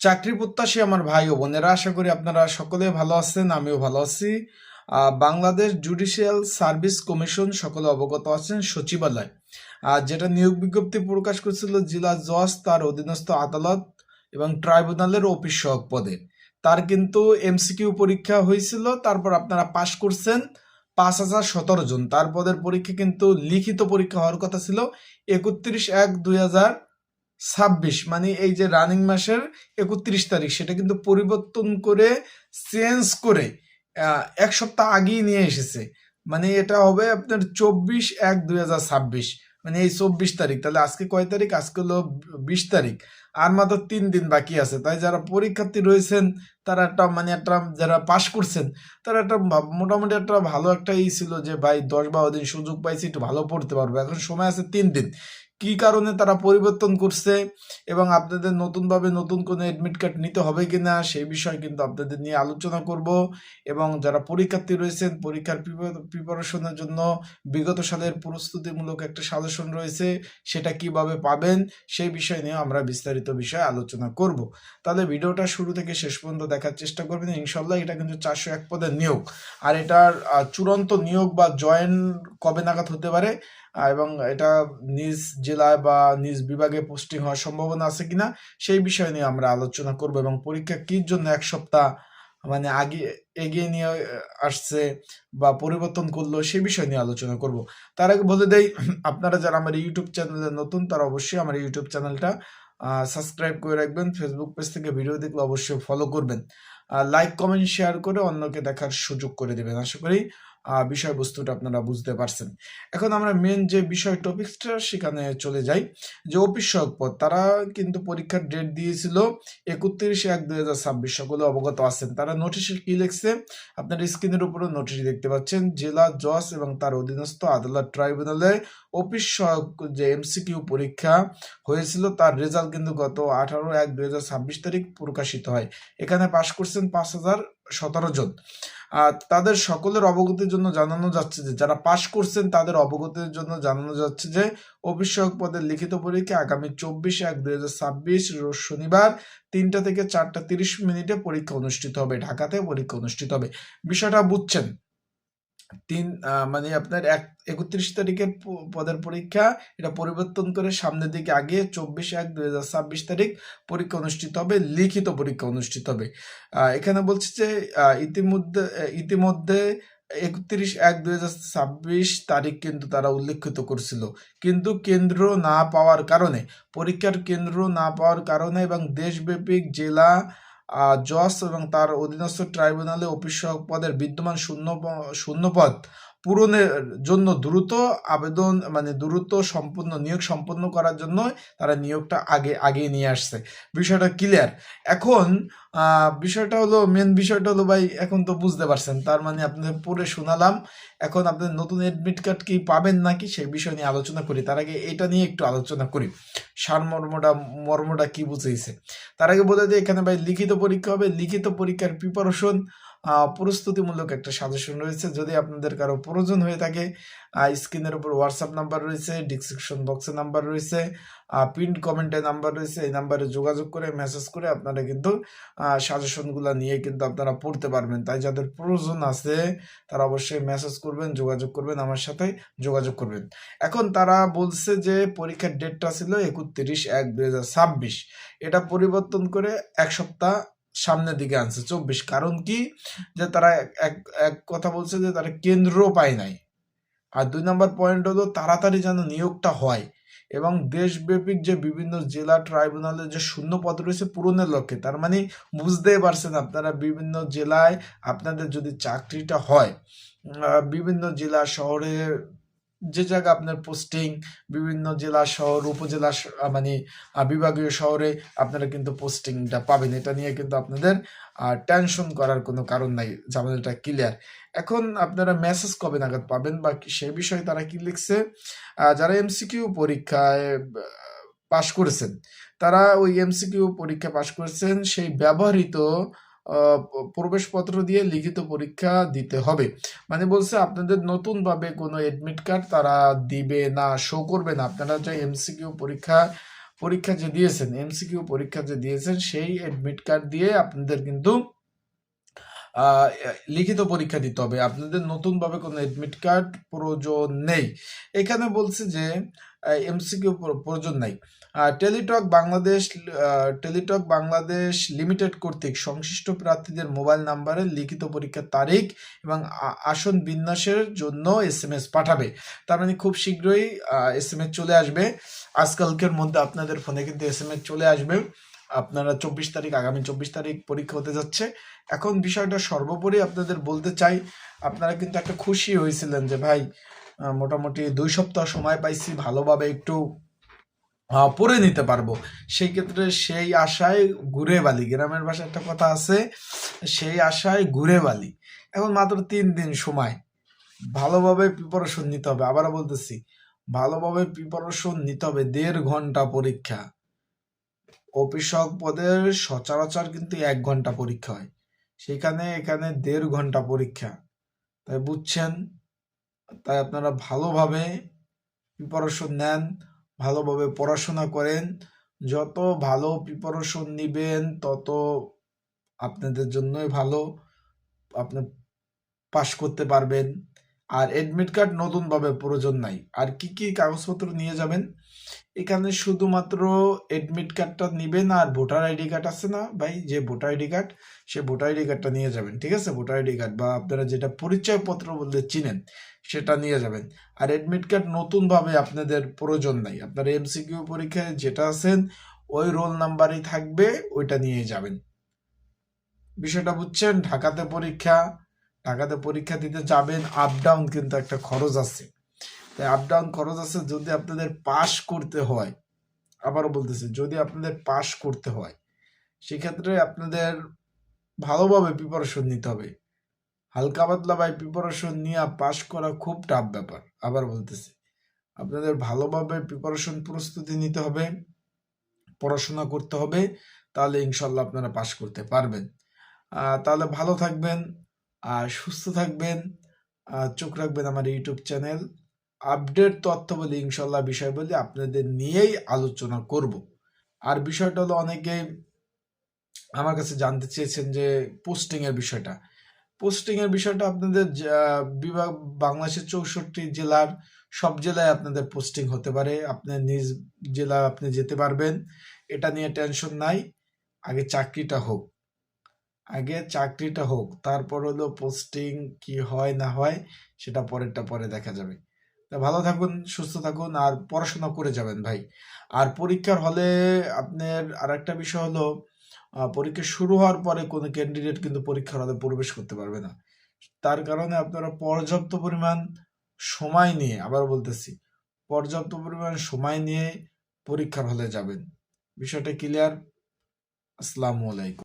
চাকরি প্রত্যাশী আমার ভাই ও বোনেরা, আশা করি আপনারা সকলে ভালো আছেন। আমিও ভালো আছি। বাংলাদেশ জুডিশিয়াল সার্ভিস কমিশন সকলে অবগত আছেন সচিবালয় যেটা নিয়োগ বিজ্ঞপ্তি প্রকাশ করেছিল জেলা জজ, তার অধীনস্থ আদালত এবং ট্রাইব্যুনালের অফিস সহায়ক পদে। তার কিন্তু এমসিকিউ পরীক্ষা হয়েছিল, তারপর আপনারা পাশ করছেন 5,017 জন। তার পদের পরীক্ষা কিন্তু লিখিত পরীক্ষা হওয়ার কথা ছিল 31/1/2026, মানে এই যে রানিং মাসের 31 তারিখ, সেটা কিন্তু পরিবর্তন করে চেঞ্জ করে 1 সপ্তাহ আগেই নিয়ে এসেছে। মানে এটা হবে আপনার 24/1/2026, মানে এই 24 তারিখ। তাহলে আজকে কয় তারিখ? আজকে হলো 20 তারিখ। আর মাত্র 3 দিন বাকি আছে। তাই যারা পরীক্ষার্থী রয়েছেন তারা একটা যারা পাশ করছেন তারা মোটামুটি একটা ভালো একটা ছিল যে ভাই 10-12 দিন সুযোগ পাইছি, একটু ভালো পড়তে পারবো। এখন সময় আছে 3 দিন। কি কারণে তারা পরিবর্তন করছে এবং আপনাদের নতুনভাবে নতুন কোনো এডমিট কার্ড নিতে হবে কিনা সেই বিষয়ে কিন্তু আপনাদের নিয়ে আলোচনা করব। এবং যারা পরীক্ষার্থী রয়েছেন পরীক্ষার প্রিপারেশনের জন্য বিগত সালের প্রস্তুতিমূলক একটা সাজেশন রয়েছে, সেটা কিভাবে পাবেন সেই বিষয় নিয়ে আমরা বিস্তারিত বিষয়ে আলোচনা করব। তাহলে ভিডিওটা শুরু থেকে শেষ পর্যন্ত দেখার চেষ্টা করবেন। ইনশাল্লাহ এটা কিন্তু 401 পদের নিয়োগ, আর এটার চূড়ান্ত নিয়োগ বা জয়েন কবে নাগাদ হতে পারে এবং এটা নিজ জেলায় বা নিজ বিভাগে পোস্টিং হওয়ার সম্ভাবনা আছে কিনা সেই বিষয় নিয়ে আমরা আলোচনা করব। এবং পরীক্ষা কির জন্য 1 সপ্তাহ মানে আগে এগিয়ে নিয়ে আসছে বা পরিবর্তন করলো সেই বিষয় নিয়ে আলোচনা করব। তার আগে বলে দেই, আপনারা যারা আমার ইউটিউব চ্যানেলে নতুন তারা অবশ্যই আমার ইউটিউব চ্যানেলটা সাবস্ক্রাইব করে রাখবেন। ফেসবুক পেজ থেকে ভিডিও দেখলে অবশ্যই ফলো করবেন। লাইক কমেন্ট শেয়ার করে অন্যকে দেখার সুযোগ করে দেবেন। আশা করি বিষয়বস্তুটা আপনারা বুঝতে পারছেন। এখন আমরা মেন যে বিষয় টপিকসটা সেখানে চলে যাই। যে অফিস সহায়ক পদ, তারা কিন্তু পরীক্ষার ডেট দিয়েছিল 31/1/2026, সকলে অবগত আছেন। তারা নোটিশে কি লিখছে আপনার স্ক্রিনের উপরে নোটিশ দেখতে পাচ্ছেন। জেলা জজ এবং তার অধীনস্থ আদালত ট্রাইব্যুনালে অফিস সহায়ক যে এমসিকিউ পরীক্ষা হয়েছিল তার রেজাল্ট কিন্তু গত 18/1/2026 তারিখ প্রকাশিত হয়। এখানে পাশ করছেন 5,017 জন। তাদের সকলের অবগতির জন্য জানানো যাচ্ছে যে যারা পাশ করছেন তাদের অবগতির জন্য জানানো যাচ্ছে যে অফিস সহায়ক পদের লিখিত পরীক্ষা আগামী 24/1/2026 রোজ শনিবার 3টা থেকে 4:30 পরীক্ষা অনুষ্ঠিত হবে। ঢাকাতে পরীক্ষা অনুষ্ঠিত হবে। বিষয়টা বুঝছেন? মানে আপনার 31 তারিখের পদের পরীক্ষা এটা পরিবর্তন করে সামনের দিকে আগে 24/1/2026 তারিখ পরীক্ষা অনুষ্ঠিত হবে, লিখিত পরীক্ষা অনুষ্ঠিত হবে। এখানে বলছে যে ইতিমধ্যে 31/1/2026 তারিখ কিন্তু তারা উল্লেখিত করছিল, কিন্তু কেন্দ্র না পাওয়ার কারণে, পরীক্ষার কেন্দ্র না পাওয়ার কারণে এবং দেশব্যাপী জেলা জজ এবং তার অধীনস্থ ট্রাইব্যুনালে অফিস সহায়ক পদের বিদ্যমান শূন্য পদ পূরণের জন্য দ্রুত আবেদন মানে দ্রুত নিয়োগ সম্পন্ন করার জন্য তারা নিয়োগটা আগে নিয়ে আসছে। বিষয়টা ক্লিয়ার? এখন বিষয়টা হলো, মেন বিষয়টা হলো ভাই, এখন তো বুঝতে পারছেন। তার মানে আপনাদের পড়ে শোনালাম। এখন আপনাদের নতুন এডমিট কার্ড কি পাবেন নাকি সেই বিষয় নিয়ে আলোচনা করি। তার আগে এটা নিয়ে একটু আলোচনা করি, মর্মটা কি বুঝেছে। তার আগে বলে দিই, এখানে ভাই লিখিত পরীক্ষা হবে। লিখিত পরীক্ষার প্রিপারেশন প্রস্তুতিমূলক একটা সাজেশন রয়েছে। যদি আপনাদের কারো প্রয়োজন হয়ে থাকে, স্ক্রিনের উপর হোয়াটসঅ্যাপ নাম্বার রয়েছে, ডিসক্রিপশন বক্সে নাম্বার রয়েছে, পিন কমেন্টে নাম্বার রয়েছে। এই নাম্বারে যোগাযোগ করে মেসেজ করে আপনারা কিন্তু সাজেশনগুলো নিয়ে কিন্তু আপনারা পড়তে পারবেন। তাই যাদের প্রয়োজন আছে তারা অবশ্যই মেসেজ করবেন, যোগাযোগ করবেন, আমার সাথে যোগাযোগ করবেন। এখন তারা বলছে যে পরীক্ষার ডেটটা ছিল 31/1/2026, এটা পরিবর্তন করে 1 সপ্তাহ সামনের দিকে আনছে 24। কারণ কি? যে তারা এক কথা বলছে যে তারা কেন্দ্র পায় নাই। আর 2 নম্বর পয়েন্ট হলো তাড়াতাড়ি যেন নিয়োগটা হয় এবং দেশব্যাপী যে বিভিন্ন জেলা ট্রাইব্যুনালের যে শূন্য পদ রয়েছে পূরণের লক্ষ্যে। তার মানে বুঝতেই পারছেন আপনারা, বিভিন্ন জেলায় আপনাদের যদি চাকরিটা হয়, বিভিন্ন জেলা শহরে যে জায়গা আপনার পোস্টিং, বিভিন্ন জেলা শহর উপজেলা মানে বিভাগীয় শহরে আপনারা কিন্তু পোস্টিংটা পাবেন। এটা নিয়ে কিন্তু আপনাদের টেনশন করার কোনো কারণ নাই, ঝামেলাটা ক্লিয়ার। এখন আপনারা মেসেজ কবে নাগাদ পাবেন বা সেই বিষয়ে তারা কি লিখছে, যারা এমসিকিউ পরীক্ষায় পাশ করেছেন তারা ওই এমসিকিউ পরীক্ষা পাশ করেছেন সেই ব্যবহৃত প্রবেশপত্র দিয়ে লিখিত পরীক্ষা দিতে হবে। মানে বলছে আপনাদের নতুনভাবে কোনো এডমিট কার্ড তারা দিবে না, শো করবে না। আপনারা যে এমসিকিউ পরীক্ষা পরীক্ষা যে দিয়েছেন, এমসিকিউ পরীক্ষা যে দিয়েছেন, সেই অ্যাডমিট কার্ড দিয়ে আপনাদের কিন্তু লিখিত পরীক্ষা দিতে হবে। আপনাদের নতুনভাবে কোনো অ্যাডমিট কার্ড প্রয়োজন নেই। এখানে বলছে যে এমসিকিউ প্রয়োজন নাই। টেলিটক বাংলাদেশ লিমিটেড কর্তৃক সংশ্লিষ্ট প্রার্থীদের মোবাইল নাম্বারে লিখিত পরীক্ষার তারিখ এবং আসন বিন্যাসের জন্য SMS পাঠাবে। তার মানে খুব শীঘ্রই SMS চলে আসবে। আজকালকের মধ্যে আপনাদের ফোনে কিন্তু SMS চলে আসবে। আপনারা 24 তারিখ, আগামী 24 তারিখ পরীক্ষা হতে যাচ্ছে। এখন বিষয়টা সর্বোপরি আপনাদের বলতে চাই, আপনারা কিন্তু একটা খুশি হয়েছিলেন যে ভাই মোটামুটি 2 সপ্তাহ সময় পাইছি, ভালোভাবে একটু পড়ে নিতে পারবো। সেই ক্ষেত্রে সেই আশায় ঘুরে বালি, গ্রামের ভাষায় একটা কথা আছে, সেই আশায় ঘুরে বালি। এখন মাত্র 3 দিন সময়, ভালোভাবে প্রিপারেশন নিতে হবে। আবারও বলতেছি, ভালোভাবে প্রিপারেশন নিতে হবে। 1.5 ঘন্টা পরীক্ষা। অফিসক পদের সচরাচর কিন্তু 1 ঘন্টা পরীক্ষা হয়, সেখানে এখানে 1.5 ঘন্টা পরীক্ষা। তাই বুঝছেন, তাই আপনারা ভালোভাবে প্রিপারেশন নেন, ভালোভাবে পড়াশোনা করেন। যত ভালো প্রিপারেশন নিবেন তত আপনাদের জন্যই ভালো, আপনি পাশ করতে পারবেন। আর অ্যাডমিট কার্ড নতুনভাবে প্রয়োজন নাই। আর কি কি কাগজপত্র নিয়ে যাবেন, এখানে শুধুমাত্র অ্যাডমিট কার্ডটা নিবেন আর ভোটার আইডি কার্ড আছে না ভাই, যে ভোটার আইডি কার্ড, সে ভোটার আইডি কার্ডটা নিয়ে যাবেন। ঠিক আছে, ভোটার আইডি কার্ড বা আপনারা যেটা পরিচয়পত্র বলতে চিনেন সেটা নিয়ে যাবেন। আর অ্যাডমিট কার্ড নতুনভাবে আপনাদের প্রয়োজন নাই। আপনারা এমসিকিউ পরীক্ষায় যেটা আছেন ওই রোল নাম্বারই থাকবে, ওইটা নিয়ে যাবেন। বিষয়টা বুঝছেন? ঢাকাতে পরীক্ষা দিতে যাবেন, আপ ডাউন কিন্তু একটা খরচ আছে। তাই আপ ডাউন খরচ আছে। যদি আপনাদের পাস করতে হয়, আবারও বলতেছি, যদি আপনাদের পাস করতে হয় সেক্ষেত্রে আপনাদের ভালোভাবে প্রিপারেশন নিতে হবে। হালকা পাতলা ভাই প্রিপারেশন নিয়ে পাস করা খুব টাফ ব্যাপার। আবার বলতেছি, আপনাদের ভালোভাবে প্রিপারেশন প্রস্তুতি নিতে হবে, পড়াশোনা করতে হবে, তাহলে ইনশাল্লাহ আপনারা পাস করতে পারবেন। তাহলে ভালো থাকবেন আর সুস্থ থাকবেন। চোখ রাখবেন আমার ইউটিউব চ্যানেল। আপডেট তথ্য বলি, ইনশাল্লাহ বিষয় বলি আপনাদের নিয়েই আলোচনা করব। আর বিষয়টা হলো, অনেকে আমার কাছে জানতে চেয়েছেন যে পোস্টিংয়ের বিষয়টা আপনাদের বিভাগ, বাংলাদেশের 64 জেলার সব জেলায় আপনাদের পোস্টিং হতে পারে। আপনার নিজ জেলা আপনি যেতে পারবেন, এটা নিয়ে টেনশন নাই। আগে চাকরিটা হোক, তারপর হলো পোস্টিং কি হয় না হয় সেটা পরে দেখা যাবে। তা ভালো থাকুন, সুস্থ থাকুন আর পড়াশোনা করে যাবেন ভাই। আর পরীক্ষার হলে আপনার আর একটা বিষয় হলো, পরীক্ষা শুরু হওয়ার পরে কোনো ক্যান্ডিডেট কিন্তু পরীক্ষার হলে প্রবেশ করতে পারবে না। তার কারণে আপনারা পর্যাপ্ত পরিমাণ সময় নিয়ে, আবার বলতেছি, পর্যাপ্ত পরিমাণ সময় নিয়ে পরীক্ষার হলে যাবেন। বিষয়টা ক্লিয়ার? আসসালামু আলাইকুম।